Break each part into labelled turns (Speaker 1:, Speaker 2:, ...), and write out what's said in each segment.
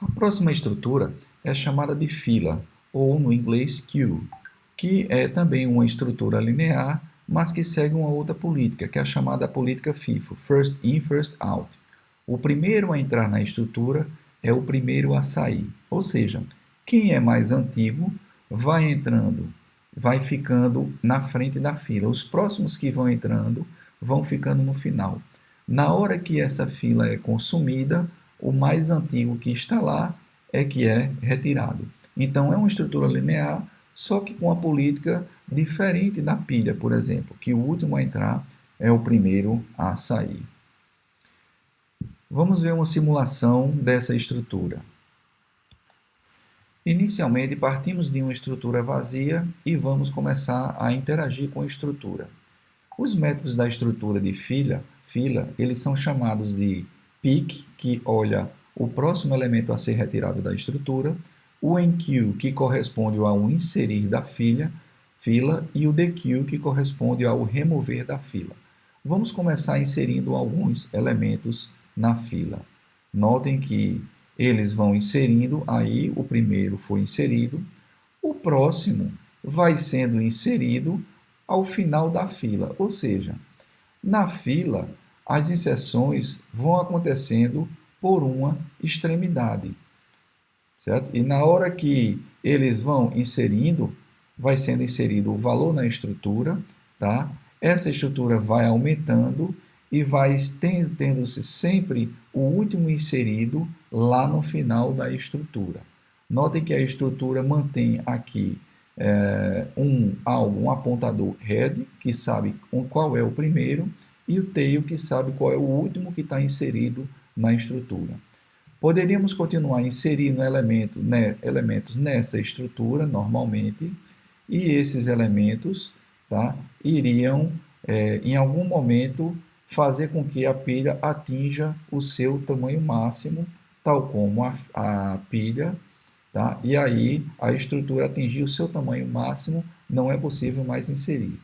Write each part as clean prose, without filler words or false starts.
Speaker 1: A próxima estrutura é chamada de fila, ou no inglês queue, que é também uma estrutura linear, mas que segue uma outra política, que é a chamada política FIFO, First In, First Out. O primeiro a entrar na estrutura é o primeiro a sair, ou seja, quem é mais antigo vai entrando, vai ficando na frente da fila. Os próximos que vão entrando vão ficando no final. Na hora que essa fila é consumida, o mais antigo que está lá é que é retirado. Então, é uma estrutura linear, só que com a política diferente da pilha, por exemplo, que o último a entrar é o primeiro a sair. Vamos ver uma simulação dessa estrutura. Inicialmente, partimos de uma estrutura vazia e vamos começar a interagir com a estrutura. Os métodos da estrutura de fila, eles são chamados de pick, que olha o próximo elemento a ser retirado da estrutura, o enqueue, que corresponde ao inserir da fila, e o dequeue, que corresponde ao remover da fila. Vamos começar inserindo alguns elementos na fila. Notem que eles vão inserindo, aí o primeiro foi inserido, o próximo vai sendo inserido ao final da fila, ou seja, na fila as inserções vão acontecendo por uma extremidade, certo? E na hora que eles vão inserindo, vai sendo inserido o valor na estrutura, tá? Essa estrutura vai aumentando e vai tendo-se sempre o último inserido lá no final da estrutura. Notem que a estrutura mantém aqui um apontador head, que sabe qual é o primeiro, e o tail, que sabe qual é o último que está inserido na estrutura. Poderíamos continuar inserindo elementos nessa estrutura normalmente, e esses elementos, tá, iriam, em algum momento, fazer com que a pilha atinja o seu tamanho máximo, tal como a pilha, tá? E aí a estrutura atingir o seu tamanho máximo, não é possível mais inserir.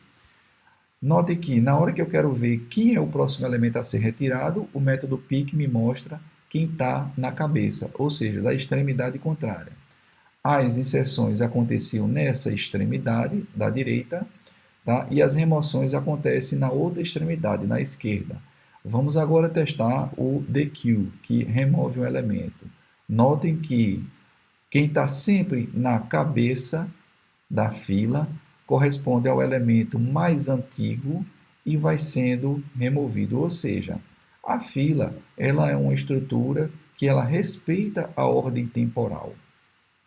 Speaker 1: Note que na hora que eu quero ver quem é o próximo elemento a ser retirado, o método pick me mostra quem está na cabeça, ou seja, da extremidade contrária. As inserções aconteciam nessa extremidade da direita, tá? E as remoções acontecem na outra extremidade, na esquerda. Vamos agora testar o dequeue, que remove um elemento. Notem que quem está sempre na cabeça da fila corresponde ao elemento mais antigo e vai sendo removido, ou seja, a fila ela é uma estrutura que ela respeita a ordem temporal,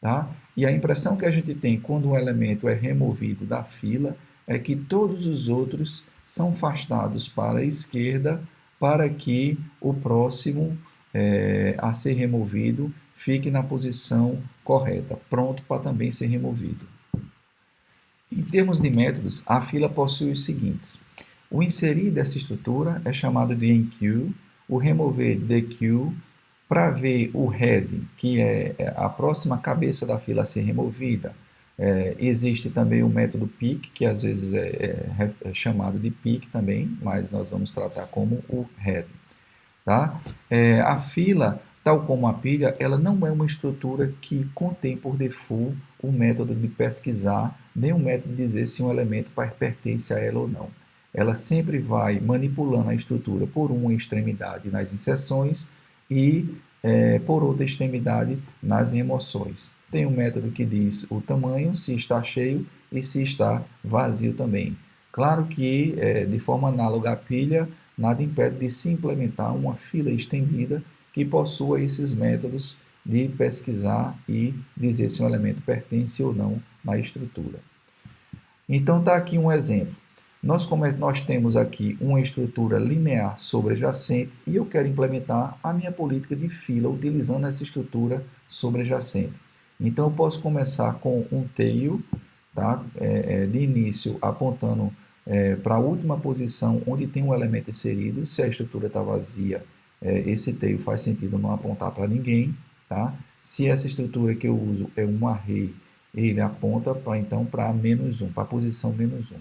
Speaker 1: tá? E a impressão que a gente tem quando um elemento é removido da fila é que todos os outros são afastados para a esquerda para que o próximo a ser removido fique na posição correta, pronto para também ser removido. Em termos de métodos, a fila possui os seguintes. O inserir dessa estrutura é chamado de enqueue, o remover dequeue, para ver o head, que é a próxima cabeça da fila a ser removida. Existe também o método pick, que às vezes é chamado de pick também, mas nós vamos tratar como o head. Tá? A fila, tal como a pilha, ela não é uma estrutura que contém por default um método de pesquisar, nem um método de dizer se um elemento pertence a ela ou não. Ela sempre vai manipulando a estrutura por uma extremidade nas inserções e por outra extremidade nas remoções. Tem um método que diz o tamanho, se está cheio e se está vazio também. Claro que, de forma análoga à pilha, nada impede de se implementar uma fila estendida que possua esses métodos de pesquisar e dizer se um elemento pertence ou não na estrutura. Então, está aqui um exemplo. Nós temos aqui uma estrutura linear sobrejacente e eu quero implementar a minha política de fila utilizando essa estrutura sobrejacente. Então, eu posso começar com um tail, tá? De início apontando para a última posição onde tem um elemento inserido. Se a estrutura está vazia, esse tail faz sentido não apontar para ninguém. Tá? Se essa estrutura que eu uso é um array, ele aponta então para -1, para a posição -1.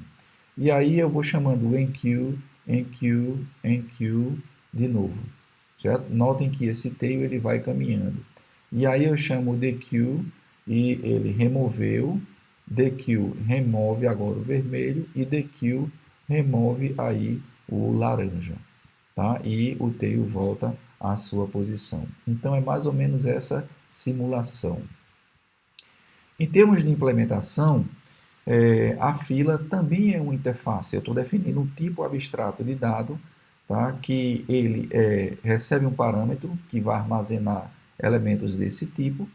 Speaker 1: E aí eu vou chamando enqueue, enqueue, enqueue de novo. Certo? Notem que esse tail ele vai caminhando. E aí eu chamo o DQ e ele removeu, DQ remove agora o vermelho e DQ remove aí o laranja, tá? E o tail volta à sua posição. Então é mais ou menos essa simulação. Em termos de implementação, a fila também é uma interface. Eu estou definindo um tipo abstrato de dado, tá? Que ele recebe um parâmetro que vai armazenar elementos desse tipo,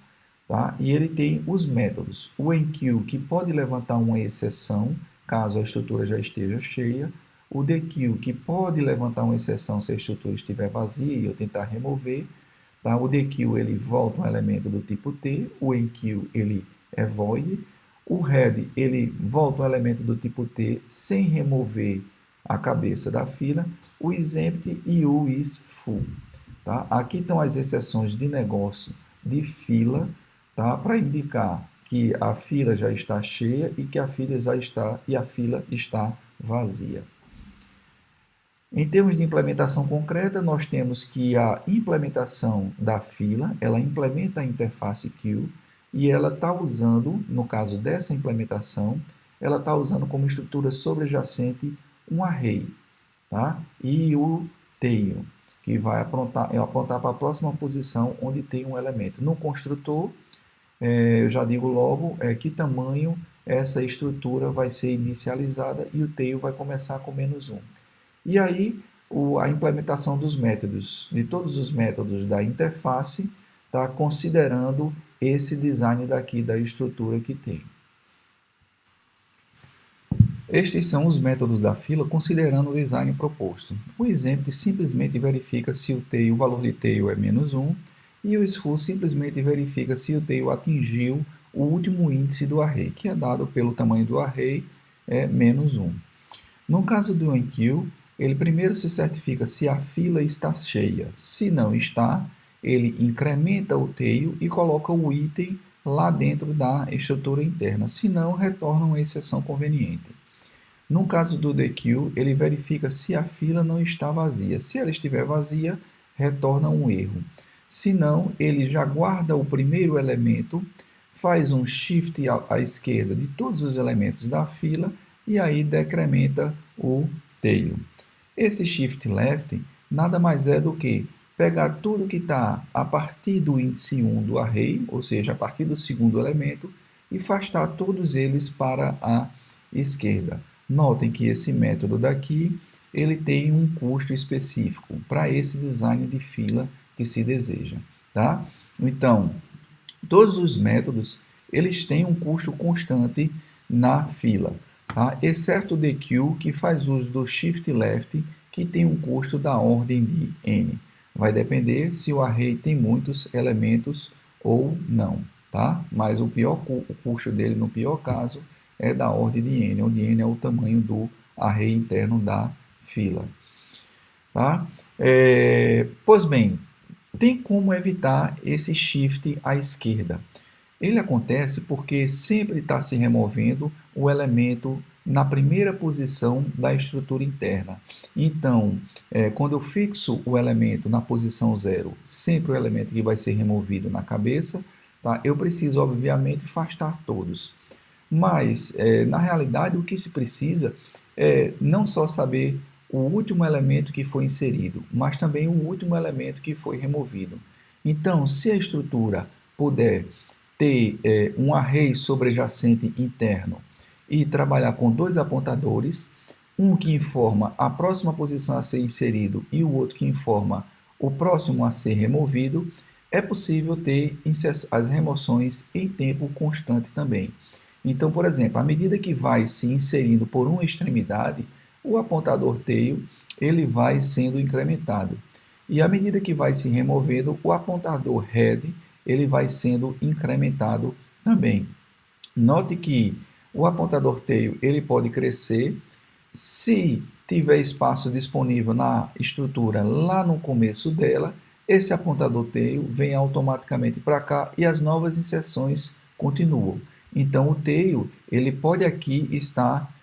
Speaker 1: tá? E ele tem os métodos. O enqueue, que pode levantar uma exceção, caso a estrutura já esteja cheia. O dequeue, que pode levantar uma exceção se a estrutura estiver vazia e eu tentar remover. Tá? O dequeue, ele volta um elemento do tipo T. O enqueue, ele é void. O head, ele volta um elemento do tipo T sem remover a cabeça da fila. O exempt e o isFull. Tá? Aqui estão as exceções de negócio de fila, tá? Para indicar que a fila já está cheia e que a fila está vazia. Em termos de implementação concreta, nós temos que a implementação da fila, ela implementa a interface queue e ela está usando, no caso dessa implementação, ela está usando como estrutura sobrejacente um array, tá? E o tail, que vai apontar para a próxima posição onde tem um elemento. No construtor, eu já digo logo que tamanho essa estrutura vai ser inicializada e o tail vai começar com -1. E aí, a implementação dos métodos, de todos os métodos da interface, tá considerando esse design daqui da estrutura que tem. Estes são os métodos da fila considerando o design proposto. O exempt simplesmente verifica se o valor de tail é -1 e o isFull simplesmente verifica se o tail atingiu o último índice do array, que é dado pelo tamanho do array, -1. No caso do enqueue, ele primeiro se certifica se a fila está cheia. Se não está, ele incrementa o tail e coloca o item lá dentro da estrutura interna. Se não, retorna uma exceção conveniente. No caso do dequeue, ele verifica se a fila não está vazia. Se ela estiver vazia, retorna um erro. Se não, ele já guarda o primeiro elemento, faz um shift à esquerda de todos os elementos da fila e aí decrementa o tail. Esse shift left nada mais é do que pegar tudo que está a partir do índice 1 do array, ou seja, a partir do segundo elemento, e afastar todos eles para a esquerda. Notem que esse método daqui, ele tem um custo específico para esse design de fila que se deseja, tá? Então, todos os métodos, eles têm um custo constante na fila, tá? Exceto o dequeue, que faz uso do shift left, que tem um custo da ordem de n. Vai depender se o array tem muitos elementos ou não, tá? Mas o custo dele, no pior caso, é da ordem de n, onde n é o tamanho do array interno da fila. Tá? Pois bem, tem como evitar esse shift à esquerda. Ele acontece porque sempre está se removendo o elemento na primeira posição da estrutura interna. Então, quando eu fixo o elemento na posição 0, sempre o elemento que vai ser removido na cabeça, tá? Eu preciso, obviamente, afastar todos. Mas, na realidade, o que se precisa é não só saber o último elemento que foi inserido, mas também o último elemento que foi removido. Então, se a estrutura puder ter um array sobrejacente interno e trabalhar com dois apontadores, um que informa a próxima posição a ser inserido e o outro que informa o próximo a ser removido, é possível ter as remoções em tempo constante também. Então, por exemplo, à medida que vai se inserindo por uma extremidade, o apontador tail ele vai sendo incrementado. E à medida que vai se removendo, o apontador head ele vai sendo incrementado também. Note que o apontador tail ele pode crescer se tiver espaço disponível na estrutura lá no começo dela. Esse apontador tail vem automaticamente para cá e as novas inserções continuam. Então, o tail ele pode aqui estar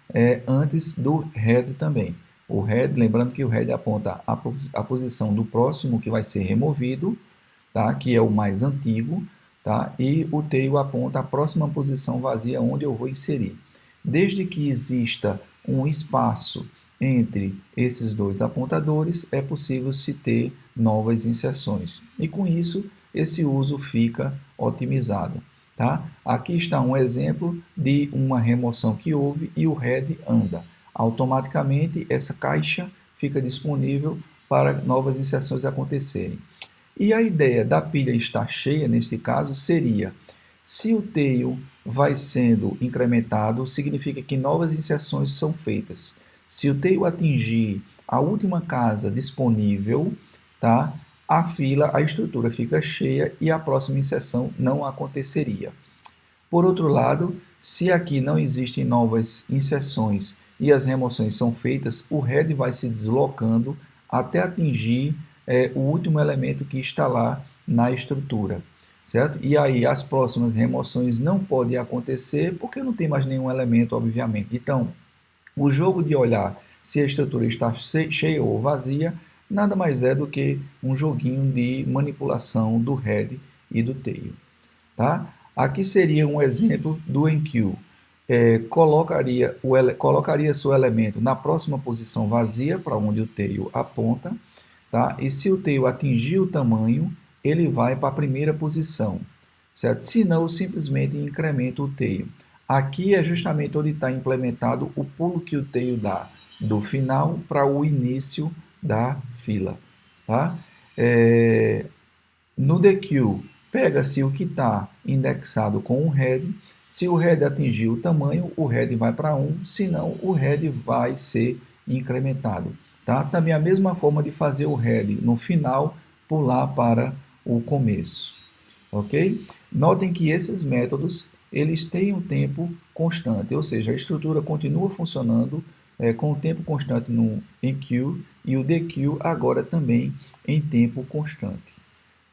Speaker 1: antes do head também. O head, lembrando que o head aponta a posição do próximo que vai ser removido, tá? Que é o mais antigo, tá? E o tail aponta a próxima posição vazia onde eu vou inserir. Desde que exista um espaço entre esses dois apontadores, é possível se ter novas inserções. E com isso, esse uso fica otimizado. Tá? Aqui está um exemplo de uma remoção que houve e o head anda. Automaticamente, essa caixa fica disponível para novas inserções acontecerem. E a ideia da pilha estar cheia, nesse caso, seria, se o tail vai sendo incrementado, significa que novas inserções são feitas. Se o tail atingir a última casa disponível, tá? A estrutura fica cheia e a próxima inserção não aconteceria. Por outro lado, se aqui não existem novas inserções e as remoções são feitas, o head vai se deslocando até atingir o último elemento que está lá na estrutura, certo? E aí as próximas remoções não podem acontecer porque não tem mais nenhum elemento, obviamente. Então, o jogo de olhar se a estrutura está cheia ou vazia nada mais é do que um joguinho de manipulação do head e do tail, tá? Aqui seria um exemplo do enqueue. Colocaria seu elemento na próxima posição vazia, para onde o tail aponta, tá? E se o tail atingir o tamanho, ele vai para a primeira posição, certo? Se não, simplesmente incrementa o tail. Aqui é justamente onde está implementado o pulo que o tail dá, do final para o início da fila, tá? No dequeue, pega-se o que está indexado com o head. Se o head atingir o tamanho, o head vai para 1, senão o head vai ser incrementado. Tá? Também a mesma forma de fazer o head no final, pular para o começo. Ok? Notem que esses métodos eles têm um tempo constante, ou seja, a estrutura continua funcionando com o tempo constante no enqueue e o dequeue agora também em tempo constante.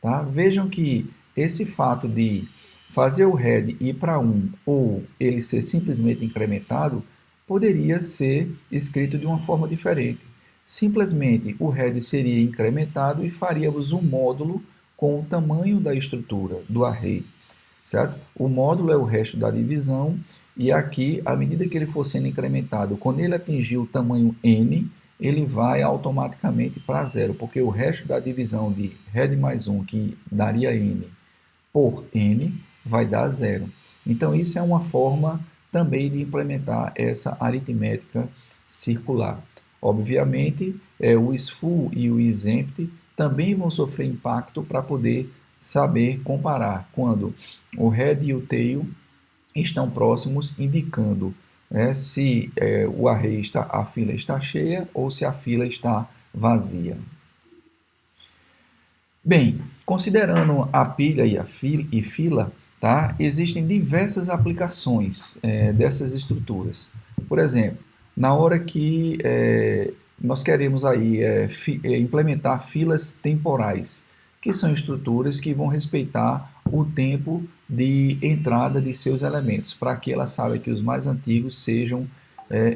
Speaker 1: Tá? Vejam que esse fato de fazer o head ir para 1 ou ele ser simplesmente incrementado poderia ser escrito de uma forma diferente. Simplesmente o head seria incrementado e faríamos um módulo com o tamanho da estrutura do array, certo? O módulo é o resto da divisão e aqui, à medida que ele for sendo incrementado, quando ele atingir o tamanho n, ele vai automaticamente para 0, porque o resto da divisão de head mais 1, que daria n, por n, vai dar 0. Então, isso é uma forma também de implementar essa aritmética circular. Obviamente, o isFull e o isEmpty também vão sofrer impacto para poder saber comparar quando o head e o tail estão próximos, indicando se o array a fila está cheia ou se a fila está vazia. Bem, considerando a pilha e fila, tá, existem diversas aplicações dessas estruturas. Por exemplo, na hora que nós queremos aí implementar filas temporais, que são estruturas que vão respeitar o tempo de entrada de seus elementos, para que ela saiba que os mais antigos sejam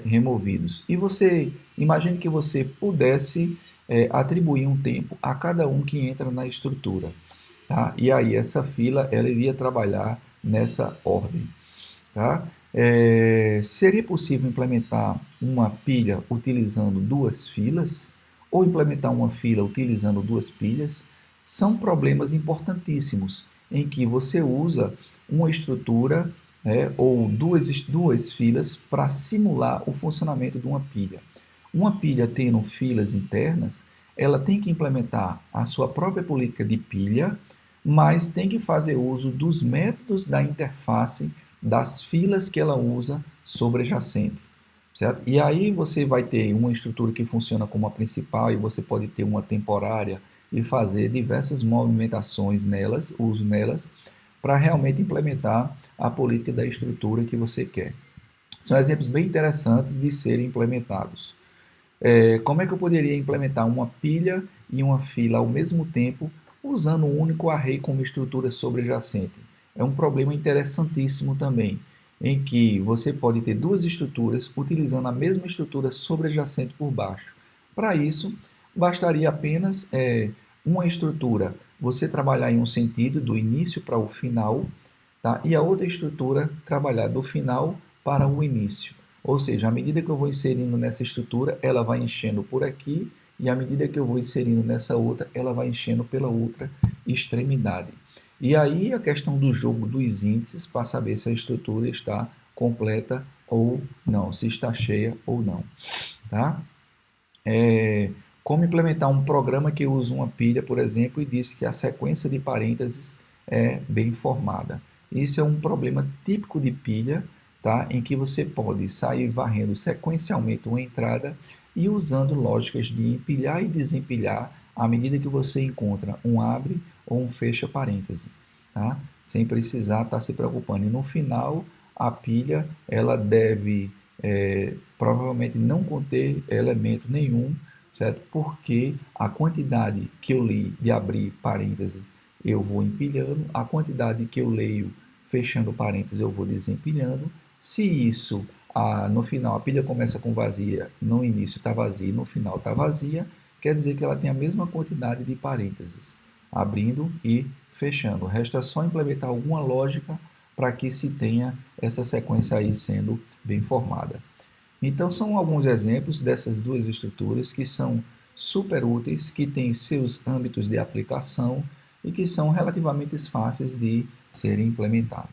Speaker 1: removidos. E você, imagine que você pudesse atribuir um tempo a cada um que entra na estrutura, tá? E aí essa fila ela iria trabalhar nessa ordem, tá? Seria possível implementar uma pilha utilizando duas filas ou implementar uma fila utilizando duas pilhas? São problemas importantíssimos em que você usa uma estrutura ou duas filas para simular o funcionamento de uma pilha. Uma pilha tendo filas internas, ela tem que implementar a sua própria política de pilha, mas tem que fazer uso dos métodos da interface das filas que ela usa sobrejacente, certo? E aí você vai ter uma estrutura que funciona como a principal e você pode ter uma temporária e fazer diversas movimentações nelas, uso nelas, para realmente implementar a política da estrutura que você quer. São exemplos bem interessantes de serem implementados. Como é que eu poderia implementar uma pilha e uma fila ao mesmo tempo, usando um único array como estrutura sobrejacente? É um problema interessantíssimo também, em que você pode ter duas estruturas utilizando a mesma estrutura sobrejacente por baixo. Para isso, bastaria apenas Uma estrutura, você trabalhar em um sentido, do início para o final, tá? E a outra estrutura, trabalhar do final para o início. Ou seja, à medida que eu vou inserindo nessa estrutura, ela vai enchendo por aqui, e à medida que eu vou inserindo nessa outra, ela vai enchendo pela outra extremidade. E aí a questão do jogo dos índices para saber se a estrutura está completa ou não, se está cheia ou não, tá? Como implementar um programa que usa uma pilha, por exemplo, e diz que a sequência de parênteses é bem formada. Isso é um problema típico de pilha, tá? Em que você pode sair varrendo sequencialmente uma entrada e usando lógicas de empilhar e desempilhar à medida que você encontra um abre ou um fecha parêntese, tá? Sem precisar estar se preocupando. E no final, a pilha ela deve provavelmente não conter elemento nenhum, certo? Porque a quantidade que eu li de abrir parênteses eu vou empilhando, a quantidade que eu leio fechando parênteses eu vou desempilhando. Se isso, no final, a pilha começa com vazia, no início está vazia e no final está vazia, quer dizer que ela tem a mesma quantidade de parênteses, abrindo e fechando. Resta só implementar alguma lógica para que se tenha essa sequência aí sendo bem formada. Então, são alguns exemplos dessas duas estruturas que são super úteis, que têm seus âmbitos de aplicação e que são relativamente fáceis de serem implementados.